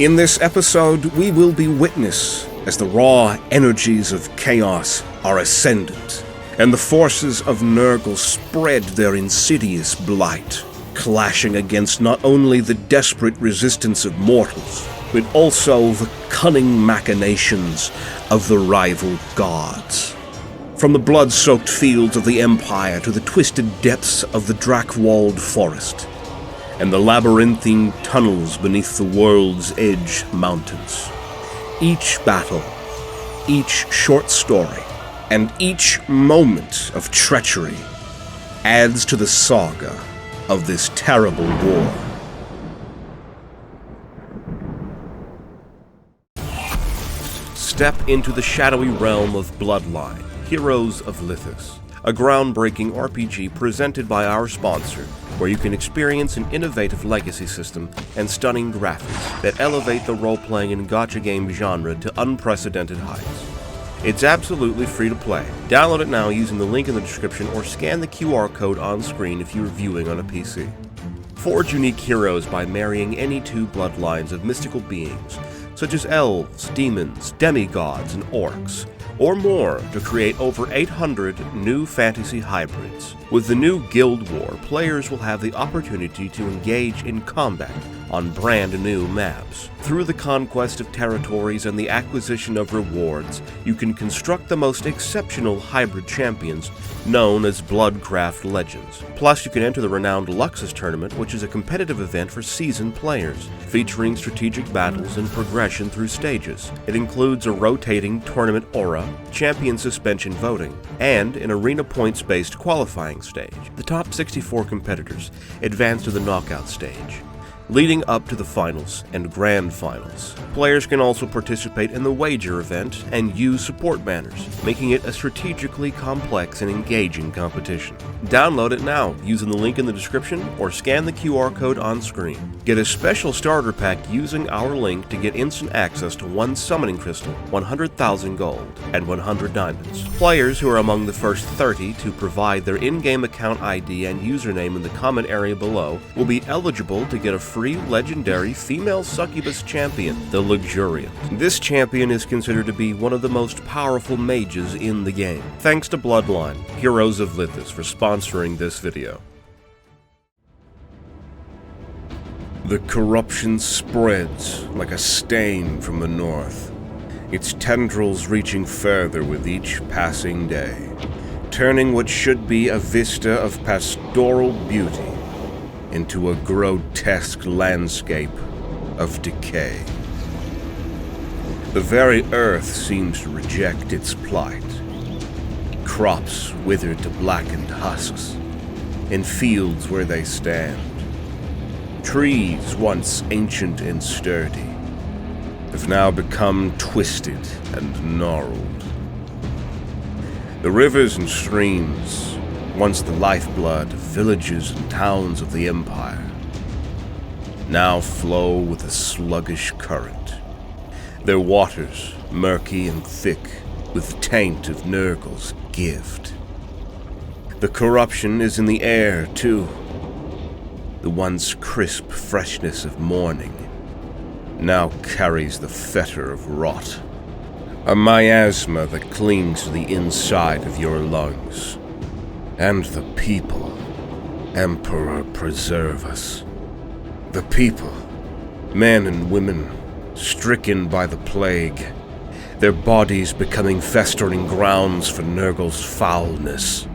In this episode, we will be witness as the raw energies of chaos are ascendant, and the forces of Nurgle spread their insidious blight, clashing against not only the desperate resistance of mortals, but also the cunning machinations of the rival gods. From the blood-soaked fields of the Empire to the twisted depths of the Drac-walled forest, and the labyrinthine tunnels beneath the World's Edge mountains. Each battle, each short story, and each moment of treachery adds to the saga of this terrible war. Step into the shadowy realm of Bloodline, Heroes of Lithos, a groundbreaking RPG presented by our sponsor, where you can experience an innovative legacy system and stunning graphics that elevate the role-playing and gacha game genre to unprecedented heights. It's absolutely free to play. Download it now using the link in the description or scan the QR code on screen if you're viewing on a PC. Forge unique heroes by marrying any two bloodlines of mystical beings, such as elves, demons, demigods, and orcs, or more to create over 800 new fantasy hybrids. With the new Guild War, players will have the opportunity to engage in combat on brand new maps. Through the conquest of territories and the acquisition of rewards, you can construct the most exceptional hybrid champions known as Bloodcraft Legends. Plus, you can enter the renowned WARLOCK'S tournament, which is a competitive event for seasoned players, featuring strategic battles and progression through stages. It includes a rotating tournament aura, champion suspension voting, and an arena points-based qualifying stage. The top 64 competitors advance to the knockout stage, leading up to the finals and grand finals. Players can also participate in the wager event and use support banners, making it a strategically complex and engaging competition. Download it now using the link in the description or scan the QR code on screen. Get a special starter pack using our link to get instant access to 1 summoning crystal, 100,000 gold, and 100 diamonds. Players who are among the first 30 to provide their in-game account ID and username in the comment area below will be eligible to get a free legendary female succubus champion, the Luxuriant. This champion is considered to be one of the most powerful mages in the game. Thanks to Bloodline, Heroes of Lithos, for sponsoring this video. The corruption spreads like a stain from the north, its tendrils reaching further with each passing day, turning what should be a vista of pastoral beauty into a grotesque landscape of decay. The very earth seems to reject its plight. Crops withered to blackened husks, in fields where they stand. Trees, once ancient and sturdy, have now become twisted and gnarled. The rivers and streams, once the lifeblood of villages and towns of the Empire, now flow with a sluggish current, their waters murky and thick with the taint of Nurgle's gift. The corruption is in the air, too. The once crisp freshness of morning now carries the fetor of rot, a miasma that clings to the inside of your lungs. And the people, Emperor preserve us. The people, men and women, stricken by the plague, their bodies becoming festering grounds for Nurgle's foulness.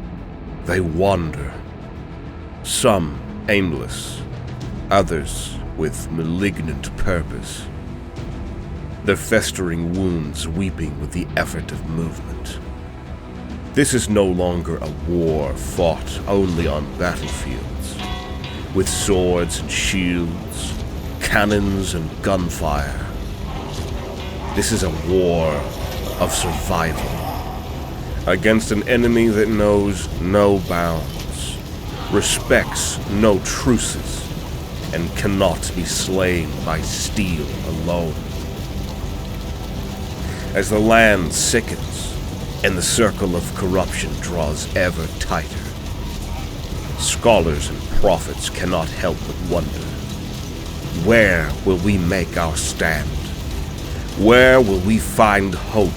They wander, some aimless, others with malignant purpose, their festering wounds weeping with the effort of movement. This is no longer a war fought only on battlefields, with swords and shields, cannons and gunfire. This is a war of survival, against an enemy that knows no bounds, respects no truces, and cannot be slain by steel alone. As the land sickens, and the circle of corruption draws ever tighter, scholars and prophets cannot help but wonder, Where will we make our stand? Where will we find hope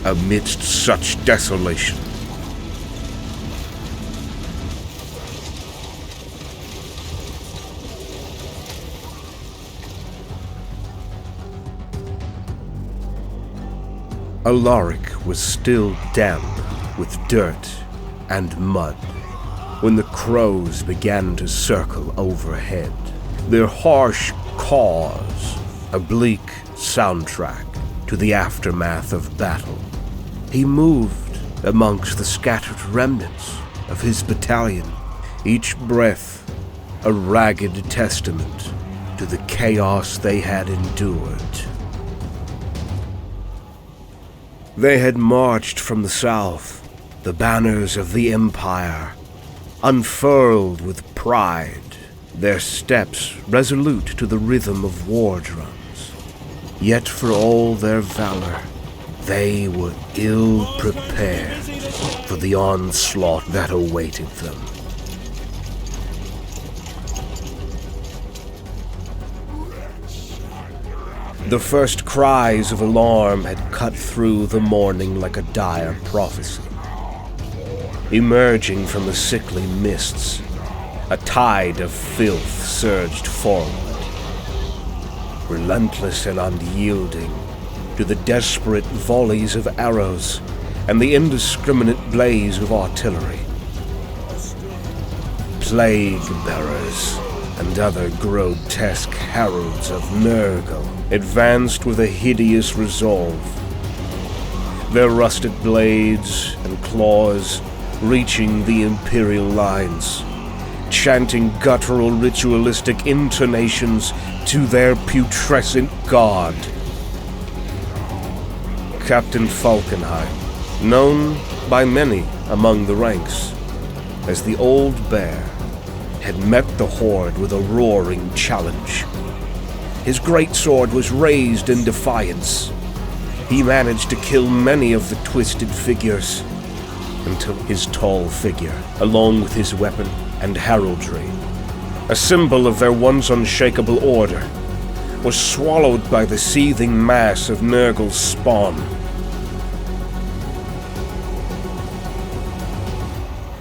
amidst such desolation? Alaric was still damp with dirt and mud when the crows began to circle overhead, their harsh caws a bleak soundtrack to the aftermath of battle. He moved amongst the scattered remnants of his battalion, each breath a ragged testament to the chaos they had endured. They had marched from the south, the banners of the Empire, unfurled with pride, their steps resolute to the rhythm of war drums. Yet for all their valor, they were ill-prepared for the onslaught that awaited them. The first cries of alarm had cut through the morning like a dire prophecy. Emerging from the sickly mists, a tide of filth surged forward, relentless and unyielding to the desperate volleys of arrows and the indiscriminate blaze of artillery. Plague-bearers and other grotesque heralds of Nurgle advanced with a hideous resolve, their rusted blades and claws reaching the Imperial lines, chanting guttural ritualistic intonations to their putrescent god. Captain Falkenheim, known by many among the ranks as the Old Bear, had met the horde with a roaring challenge. His greatsword was raised in defiance. He managed to kill many of the twisted figures until his tall figure, along with his weapon and heraldry, a symbol of their once unshakable order, was swallowed by the seething mass of Nurgle's spawn.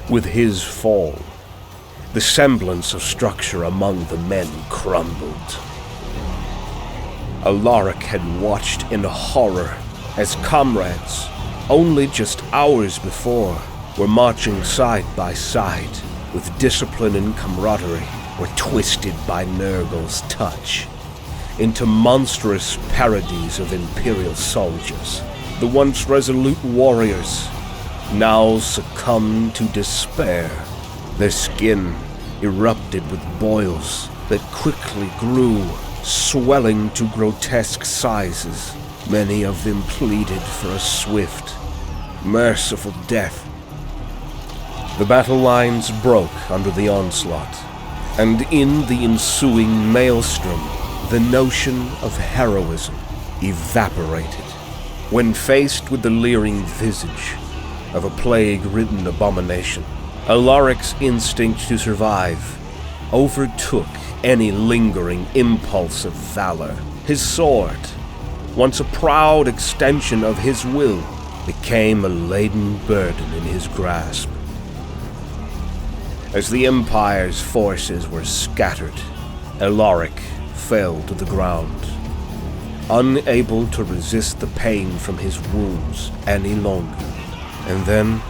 With his fall, the semblance of structure among the men crumbled. Alaric had watched in horror as comrades, only just hours before, were marching side by side with discipline and camaraderie, were twisted by Nurgle's touch into monstrous parodies of Imperial soldiers. The once resolute warriors now succumbed to despair. Their skin erupted with boils that quickly grew, swelling to grotesque sizes. Many of them pleaded for a swift, merciful death. The battle lines broke under the onslaught, and in the ensuing maelstrom, the notion of heroism evaporated. When faced with the leering visage of a plague-ridden abomination, Alaric's instinct to survive overtook any lingering impulse of valor. His sword, once a proud extension of his will, became a laden burden in his grasp. As the Empire's forces were scattered, Alaric fell to the ground, unable to resist the pain from his wounds any longer. And then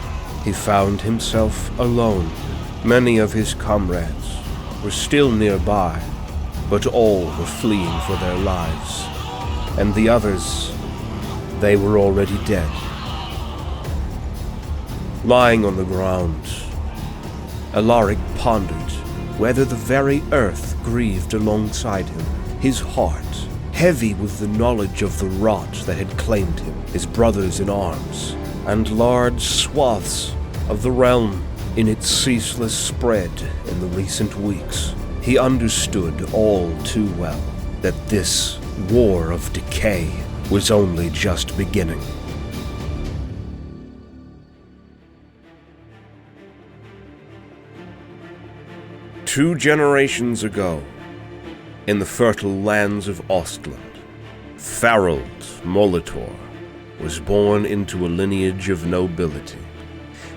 he found himself alone. Many of his comrades were still nearby, but all were fleeing for their lives, and the others, they were already dead. Lying on the ground, Alaric pondered whether the very earth grieved alongside him, his heart heavy with the knowledge of the rot that had claimed him, his brothers in arms, and large swaths of the realm in its ceaseless spread in the recent weeks. He understood all too well that this war of decay was only just beginning. Two generations ago, in the fertile lands of Ostland, Farald Molitor was born into a lineage of nobility.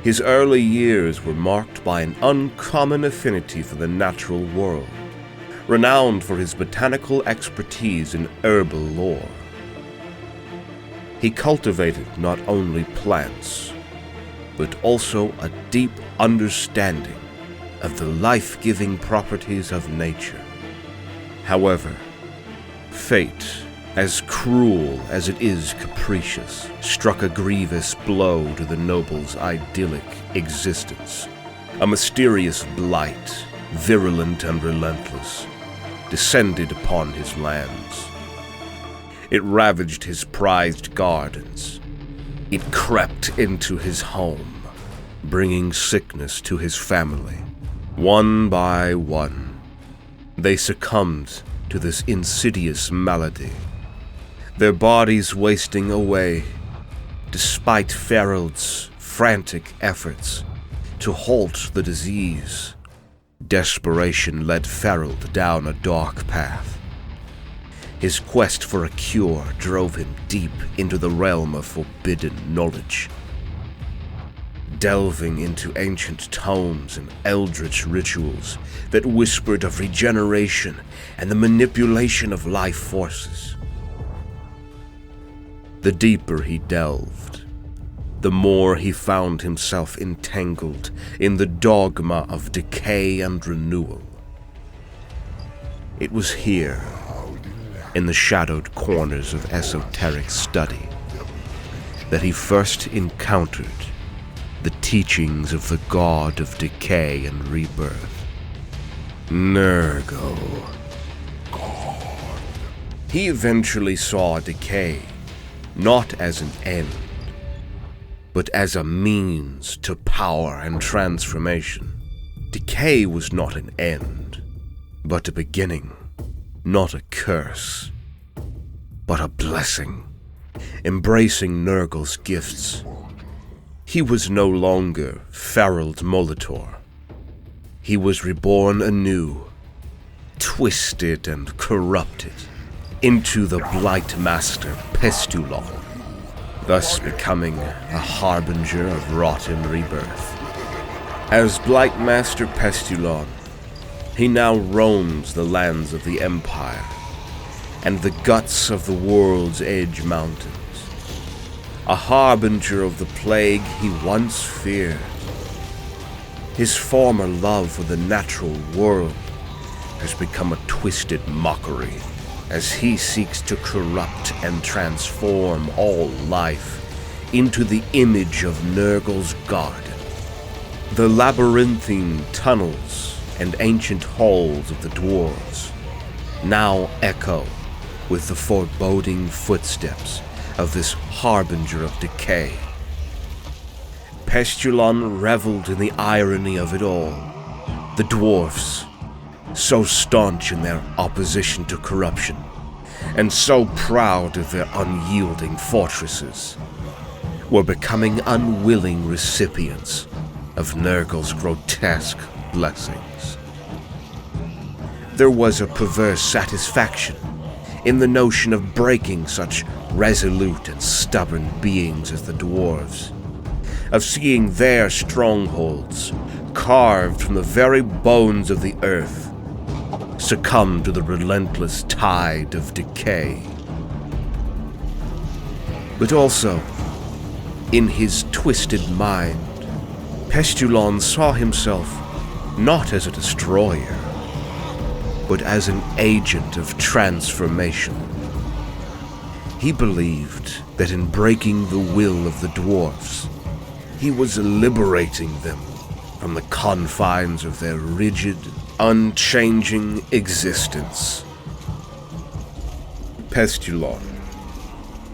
His early years were marked by an uncommon affinity for the natural world, renowned for his botanical expertise in herbal lore. He cultivated not only plants, but also a deep understanding of the life-giving properties of nature. However, fate, as cruel as it is capricious, struck a grievous blow to the noble's idyllic existence. A mysterious blight, virulent and relentless, descended upon his lands. It ravaged his prized gardens. It crept into his home, bringing sickness to his family. One by one, they succumbed to this insidious malady, their bodies wasting away, despite Farald's frantic efforts to halt the disease. Desperation led Farald down a dark path. His quest for a cure drove him deep into the realm of forbidden knowledge, delving into ancient tomes and eldritch rituals that whispered of regeneration and the manipulation of life forces. The deeper he delved, the more he found himself entangled in the dogma of decay and renewal. It was here, in the shadowed corners of esoteric study, that he first encountered the teachings of the god of decay and rebirth, Nurgle. He eventually saw decay not as an end, but as a means to power and transformation. Decay was not an end, but a beginning, not a curse, but a blessing. Embracing Nurgle's gifts, he was no longer Farald Molitor. He was reborn anew, twisted and corrupted into the Blight Master Pestilence, thus becoming a harbinger of rotten rebirth. As Blight Master Pestilence, he now roams the lands of the Empire and the guts of the World's Edge Mountains, a harbinger of the plague he once feared. His former love for the natural world has become a twisted mockery as he seeks to corrupt and transform all life into the image of Nurgle's garden. The labyrinthine tunnels and ancient halls of the dwarves now echo with the foreboding footsteps of this harbinger of decay. Pestilence reveled in the irony of it all. The dwarfs, so staunch in their opposition to corruption, and so proud of their unyielding fortresses, were becoming unwilling recipients of Nurgle's grotesque blessings. There was a perverse satisfaction in the notion of breaking such resolute and stubborn beings as the dwarves, of seeing their strongholds, carved from the very bones of the earth, succumb to the relentless tide of decay. But also, in his twisted mind, Pestilence saw himself not as a destroyer, but as an agent of transformation. He believed that in breaking the will of the dwarfs, he was liberating them from the confines of their rigid, unchanging existence. Pestilence,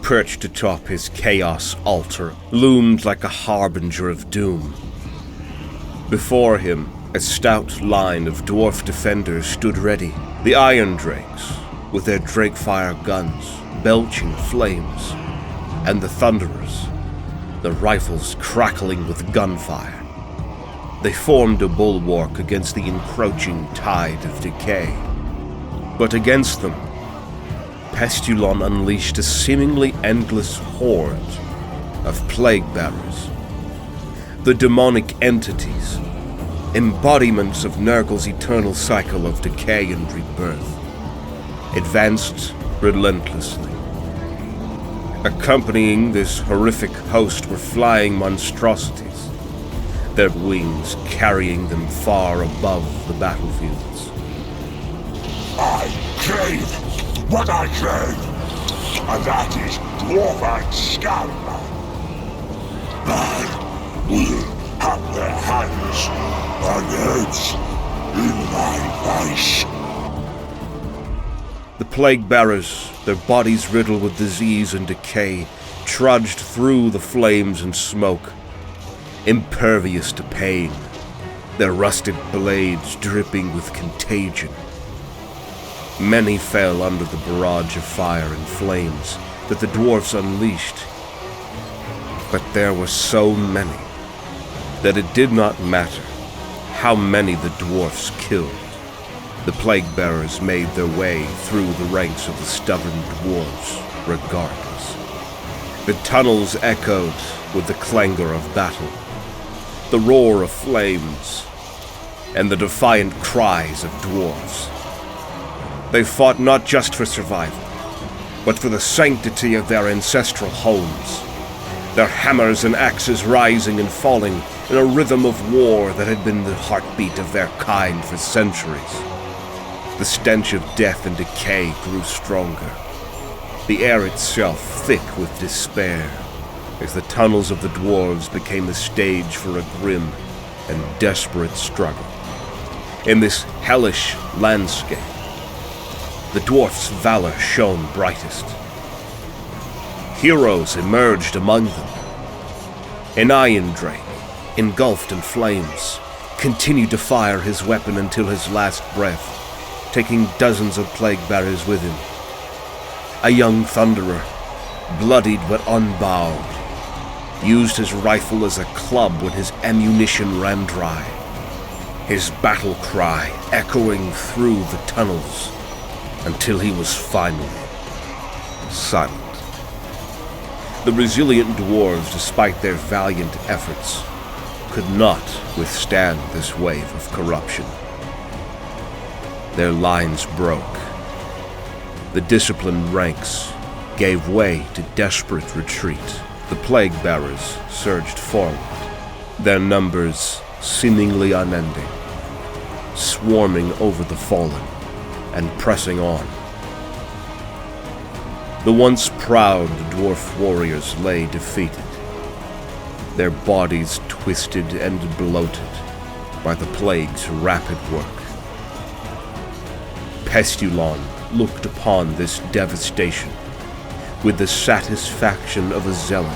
perched atop his chaos altar, loomed like a harbinger of doom. Before him, a stout line of dwarf defenders stood ready, the Iron Drakes, with their Drakefire guns belching flames, and the Thunderers, the rifles crackling with gunfire. They formed a bulwark against the encroaching tide of decay. But against them, Pestilence unleashed a seemingly endless horde of plague bearers. The demonic entities, embodiments of Nurgle's eternal cycle of decay and rebirth, advanced relentlessly. Accompanying this horrific host were flying monstrosities, their wings carrying them far above the battlefields. I crave what I crave, and that is dwarf scum. Man will have their hands and heads in my face. The plague bearers, their bodies riddled with disease and decay, trudged through the flames and smoke, impervious to pain, their rusted blades dripping with contagion. Many fell under the barrage of fire and flames that the dwarves unleashed. But there were so many that it did not matter how many the dwarfs killed. The plague bearers made their way through the ranks of the stubborn dwarves regardless. The tunnels echoed with the clangor of battle, the roar of flames, and the defiant cries of dwarves. They fought not just for survival, but for the sanctity of their ancestral homes, their hammers and axes rising and falling in a rhythm of war that had been the heartbeat of their kind for centuries. The stench of death and decay grew stronger, the air itself thick with despair, as the tunnels of the dwarves became the stage for a grim and desperate struggle. In this hellish landscape, the dwarfs' valor shone brightest. Heroes emerged among them. An iron drake, engulfed in flames, continued to fire his weapon until his last breath, taking dozens of plague bearers with him. A young thunderer, bloodied but unbowed, used his rifle as a club when his ammunition ran dry, his battle cry echoing through the tunnels until he was finally silent. The resilient dwarves, despite their valiant efforts, could not withstand this wave of corruption. Their lines broke. The disciplined ranks gave way to desperate retreat. The plague bearers surged forward, their numbers seemingly unending, swarming over the fallen and pressing on. The once proud dwarf warriors lay defeated, their bodies twisted and bloated by the plague's rapid work. Pestilence looked upon this devastation with the satisfaction of a zealot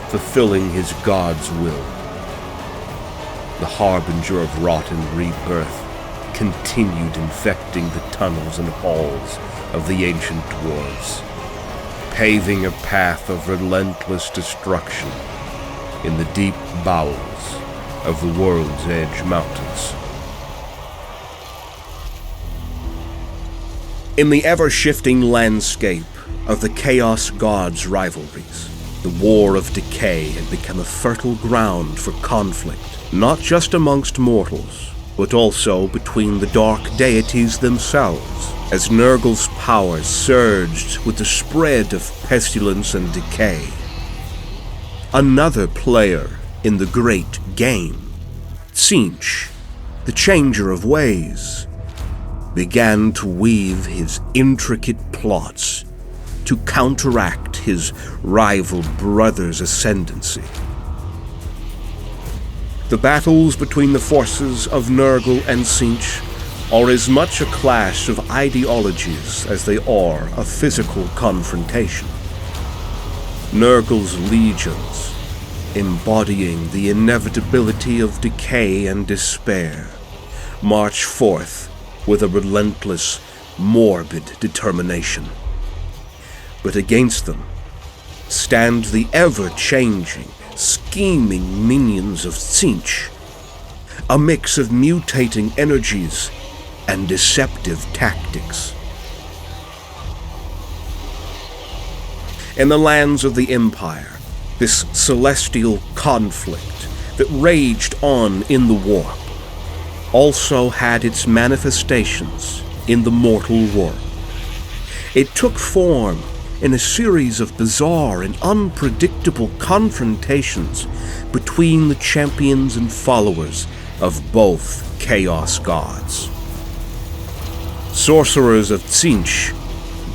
fulfilling his god's will. The harbinger of rotten rebirth continued infecting the tunnels and halls of the ancient dwarves, paving a path of relentless destruction in the deep bowels of the World's Edge Mountains. In the ever-shifting landscape of the Chaos Gods' rivalries, the War of Decay had become a fertile ground for conflict, not just amongst mortals, but also between the dark deities themselves, as Nurgle's power surged with the spread of pestilence and decay. Another player in the great game, Tzeentch, the Changer of Ways, began to weave his intricate plots to counteract his rival brother's ascendancy. The battles between the forces of Nurgle and Tzeentch are as much a clash of ideologies as they are a physical confrontation. Nurgle's legions, embodying the inevitability of decay and despair, march forth with a relentless, morbid determination. But against them stand the ever-changing, scheming minions of Tzeentch, a mix of mutating energies and deceptive tactics. In the lands of the Empire, this celestial conflict that raged on in the warp also had its manifestations in the mortal world. It took form in a series of bizarre and unpredictable confrontations between the champions and followers of both Chaos gods. Sorcerers of Tzeentch,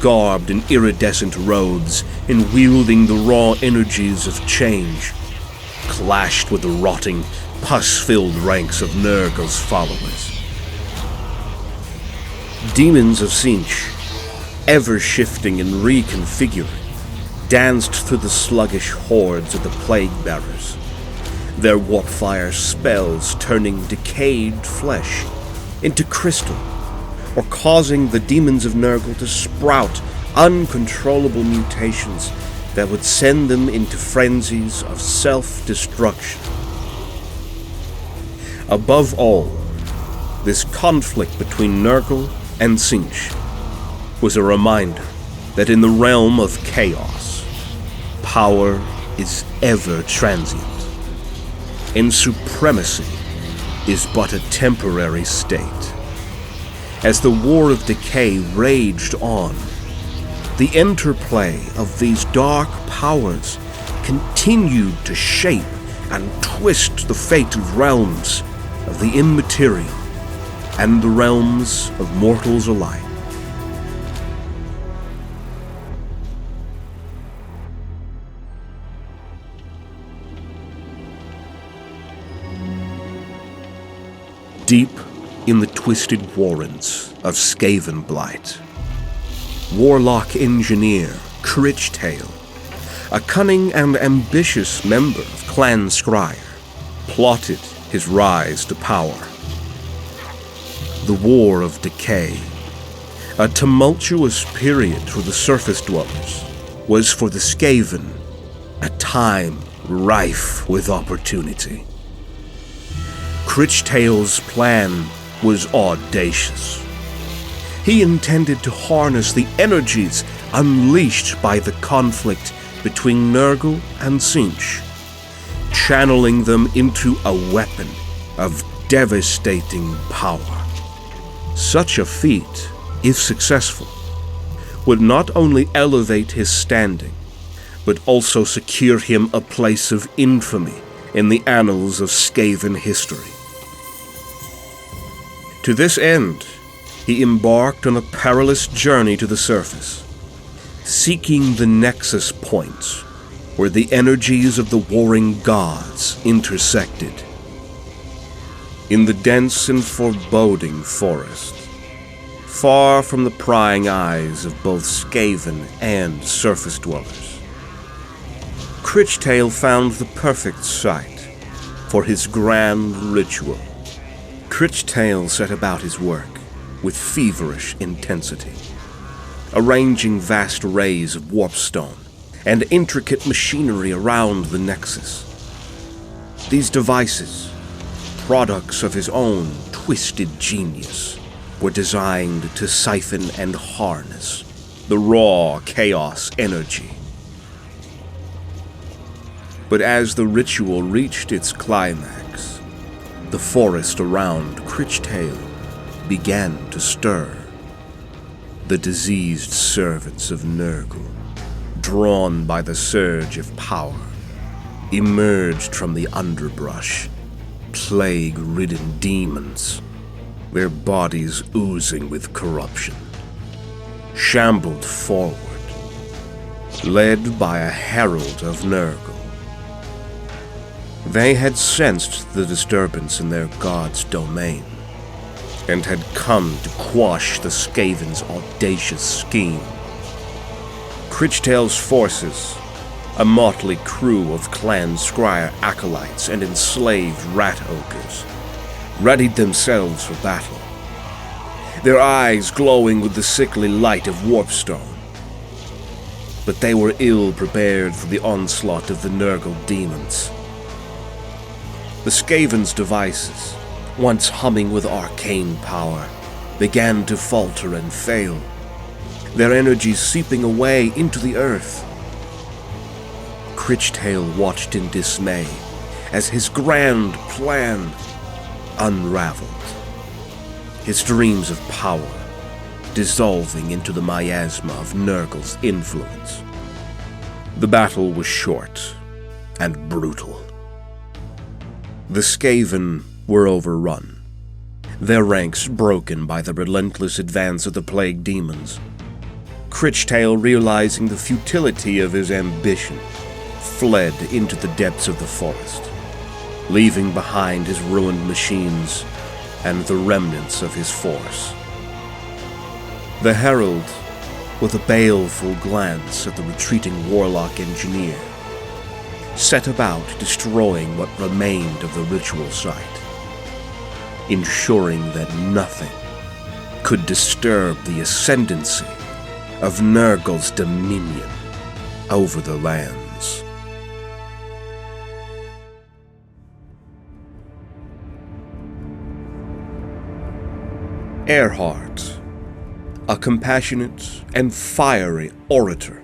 garbed in iridescent robes and wielding the raw energies of change, clashed with the rotting, pus-filled ranks of Nurgle's followers. Demons of Tzeentch, ever-shifting and reconfiguring, danced through the sluggish hordes of the Plague-Bearers, their warpfire spells turning decayed flesh into crystal, or causing the demons of Nurgle to sprout uncontrollable mutations that would send them into frenzies of self-destruction. Above all, this conflict between Nurgle and Tzeentch was a reminder that in the realm of chaos, power is ever transient, and supremacy is but a temporary state. As the War of Decay raged on, the interplay of these dark powers continued to shape and twist the fated realms of the immaterial and the realms of mortals alike. Deep in the twisted warrens of Skaven Blight, Warlock engineer Crichtail, a cunning and ambitious member of Clan Scryer, plotted his rise to power. The War of Decay, a tumultuous period for the surface dwellers, was for the Skaven a time rife with opportunity. Crichtail's plan was audacious. He intended to harness the energies unleashed by the conflict between Nurgle and Tzeentch, channeling them into a weapon of devastating power. Such a feat, if successful, would not only elevate his standing, but also secure him a place of infamy in the annals of Skaven history. To this end, he embarked on a perilous journey to the surface, seeking the nexus points where the energies of the warring gods intersected. In the dense and foreboding forest, far from the prying eyes of both Skaven and surface dwellers, Crichtail found the perfect site for his grand ritual. Crichtail set about his work with feverish intensity, arranging vast arrays of warpstone and intricate machinery around the Nexus. These devices, products of his own twisted genius, were designed to siphon and harness the raw chaos energy. But as the ritual reached its climax, the forest around Crichtail began to stir. The diseased servants of Nurgle, drawn by the surge of power, emerged from the underbrush, plague-ridden demons, their bodies oozing with corruption, shambled forward, led by a herald of Nurgle. They had sensed the disturbance in their god's domain, and had come to quash the Skaven's audacious scheme. Crichtail's forces, a motley crew of Clan Scryer acolytes and enslaved rat ogres, readied themselves for battle, their eyes glowing with the sickly light of warpstone. But they were ill prepared for the onslaught of the Nurgle demons. The Skaven's devices, once humming with arcane power, began to falter and fail, their energies seeping away into the earth, Critchtail watched in dismay as his grand plan unraveled. His dreams of power dissolving into the miasma of Nurgle's influence. The battle was short and brutal. The Skaven were overrun, their ranks broken by the relentless advance of the plague demons. Critchtail, realizing the futility of his ambition, fled into the depths of the forest, leaving behind his ruined machines and the remnants of his force. The Herald, with a baleful glance at the retreating Warlock engineer, set about destroying what remained of the ritual site, ensuring that nothing could disturb the ascendancy of Nurgle's dominion over the lands. Earhart, a compassionate and fiery orator,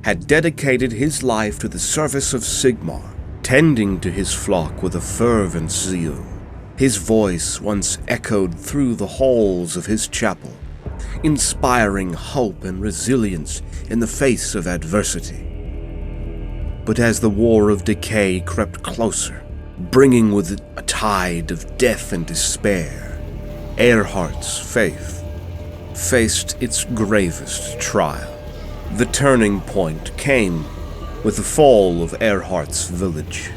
had dedicated his life to the service of Sigmar, tending to his flock with a fervent zeal. His voice once echoed through the halls of his chapel, inspiring hope and resilience in the face of adversity. But as the war of Decay crept closer, bringing with it a tide of death and despair, Earhart's faith faced its gravest trial. The turning point came with the fall of Earhart's village.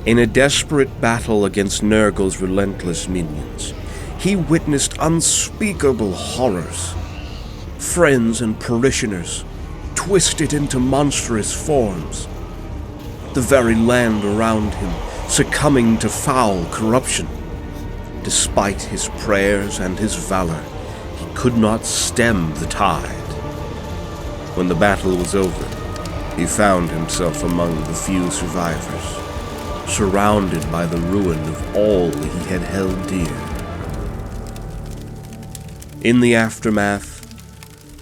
In a desperate battle against Nurgle's relentless minions, he witnessed unspeakable horrors. Friends and parishioners twisted into monstrous forms. The very land around him succumbing to foul corruption. Despite his prayers and his valor, he could not stem the tide. When the battle was over, he found himself among the few survivors, surrounded by the ruin of all he had held dear. In the aftermath,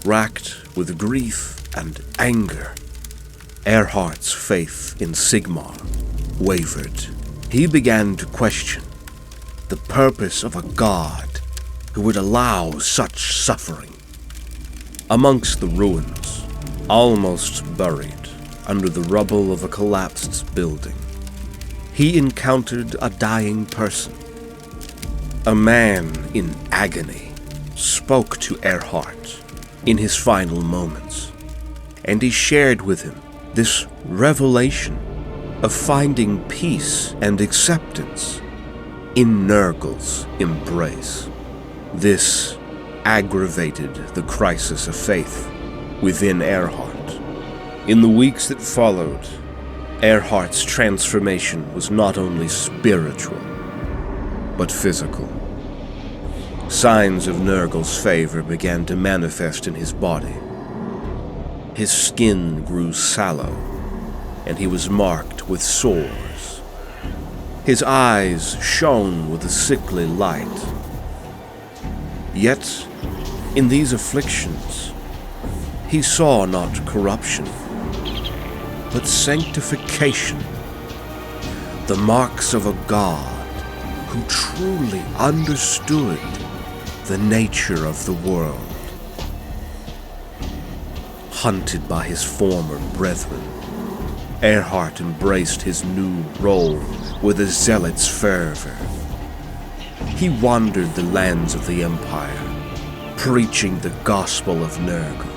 racked with grief and anger, Earhart's faith in Sigmar wavered. He began to question the purpose of a god who would allow such suffering. Amongst the ruins, almost buried under the rubble of a collapsed building, he encountered a dying person. A man in agony spoke to Earhart in his final moments, and he shared with him this revelation of finding peace and acceptance in Nurgle's embrace. This aggravated the crisis of faith within Earhart. In the weeks that followed, Earhart's transformation was not only spiritual, but physical. Signs of Nurgle's favor began to manifest in his body. His skin grew sallow, and he was marked with sores. His eyes shone with a sickly light. Yet, in these afflictions, he saw not corruption, but sanctification, the marks of a God who truly understood the nature of the world. Hunted by his former brethren, Earhart embraced his new role with a zealot's fervor. He wandered the lands of the Empire, preaching the gospel of Nurgle,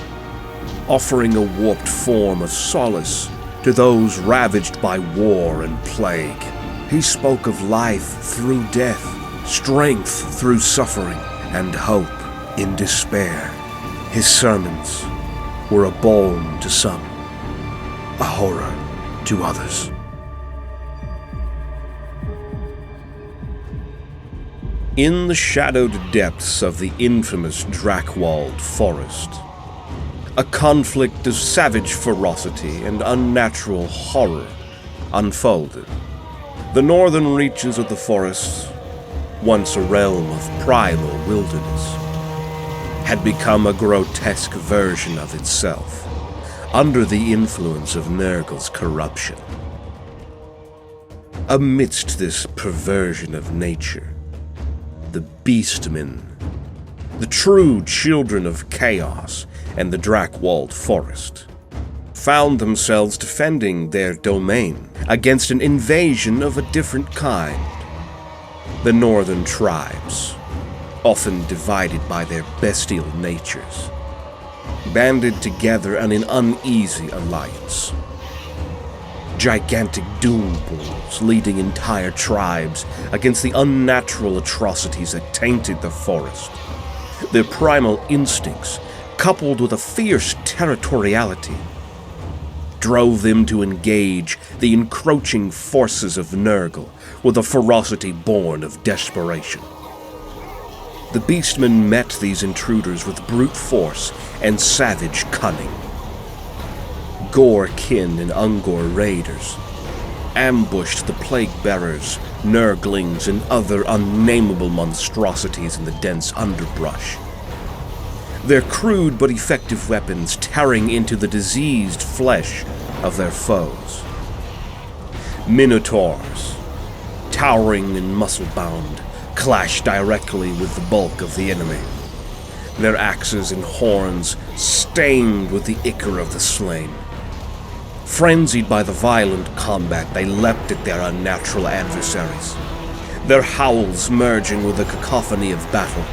offering a warped form of solace to those ravaged by war and plague. He spoke of life through death, strength through suffering, and hope in despair. His sermons were a balm to some, a horror to others. In the shadowed depths of the infamous Drakewald forest, a conflict of savage ferocity and unnatural horror unfolded. The northern reaches of the forest, once a realm of primal wilderness, had become a grotesque version of itself, under the influence of Nurgle's corruption. Amidst this perversion of nature, the Beastmen, the true children of chaos and the Drakewald Forest, found themselves defending their domain against an invasion of a different kind. The northern tribes, often divided by their bestial natures, banded together in an uneasy alliance. Gigantic doom bulls leading entire tribes against the unnatural atrocities that tainted the forest. Their primal instincts, coupled with a fierce territoriality, drove them to engage the encroaching forces of Nurgle with a ferocity born of desperation. The Beastmen met these intruders with brute force and savage cunning. Gore-kin and Ungor raiders ambushed the plague-bearers, Nurglings, and other unnameable monstrosities in the dense underbrush, their crude but effective weapons tearing into the diseased flesh of their foes. Minotaurs, towering and muscle-bound, clashed directly with the bulk of the enemy, their axes and horns stained with the ichor of the slain. Frenzied by the violent combat, they leapt at their unnatural adversaries, their howls merging with the cacophony of battle.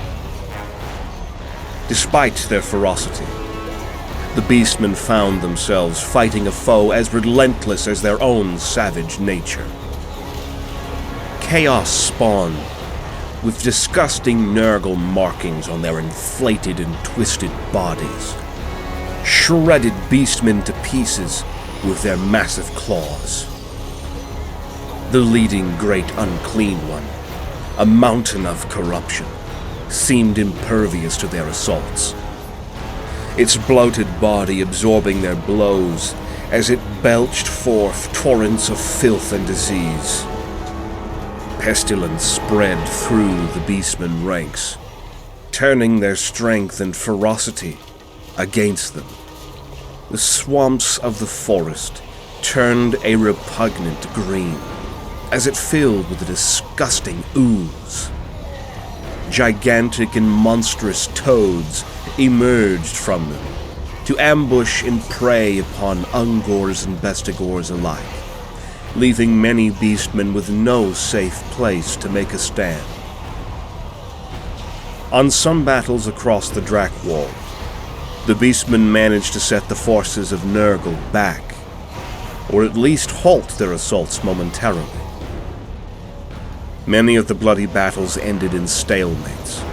Despite their ferocity, the Beastmen found themselves fighting a foe as relentless as their own savage nature. Chaos spawned, with disgusting Nurgle markings on their inflated and twisted bodies, shredded Beastmen to pieces with their massive claws. The leading great unclean one, a mountain of corruption, seemed impervious to their assaults, its bloated body absorbing their blows as it belched forth torrents of filth and disease. Pestilence spread through the Beastmen ranks, turning their strength and ferocity against them. The swamps of the forest turned a repugnant green as it filled with a disgusting ooze. Gigantic and monstrous toads emerged from them to ambush and prey upon Ungors and Bestigors alike, leaving many Beastmen with no safe place to make a stand. On some battles across the Drakewald, the Beastmen managed to set the forces of Nurgle back, or at least halt their assaults momentarily. Many of the bloody battles ended in stalemates,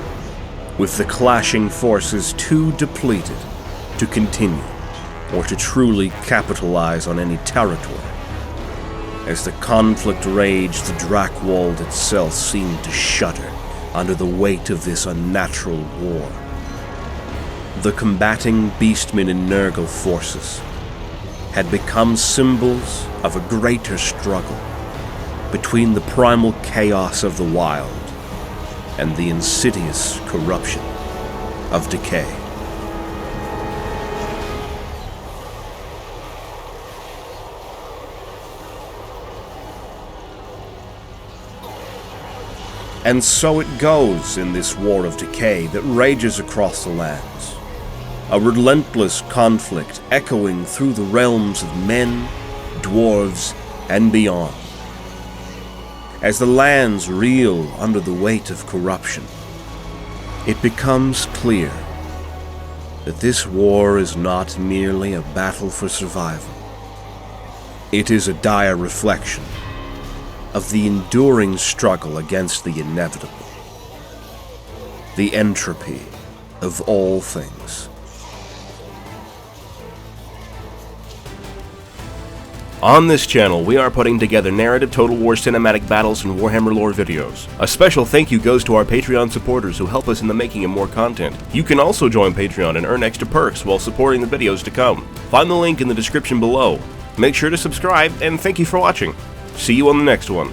with the clashing forces too depleted to continue or to truly capitalize on any territory. As the conflict raged, the Drakewald itself seemed to shudder under the weight of this unnatural war. The combating Beastmen and Nurgle forces had become symbols of a greater struggle between the primal chaos of the wild and the insidious corruption of Decay. And so it goes in this war of decay that rages across the lands. A relentless conflict echoing through the realms of men, dwarves, and beyond. As the lands reel under the weight of corruption, it becomes clear that this war is not merely a battle for survival. It is a dire reflection of the enduring struggle against the inevitable, the entropy of all things. On this channel, we are putting together narrative Total War cinematic battles and Warhammer lore videos. A special thank you goes to our Patreon supporters who help us in the making of more content. You can also join Patreon and earn extra perks while supporting the videos to come. Find the link in the description below. Make sure to subscribe, and thank you for watching. See you on the next one.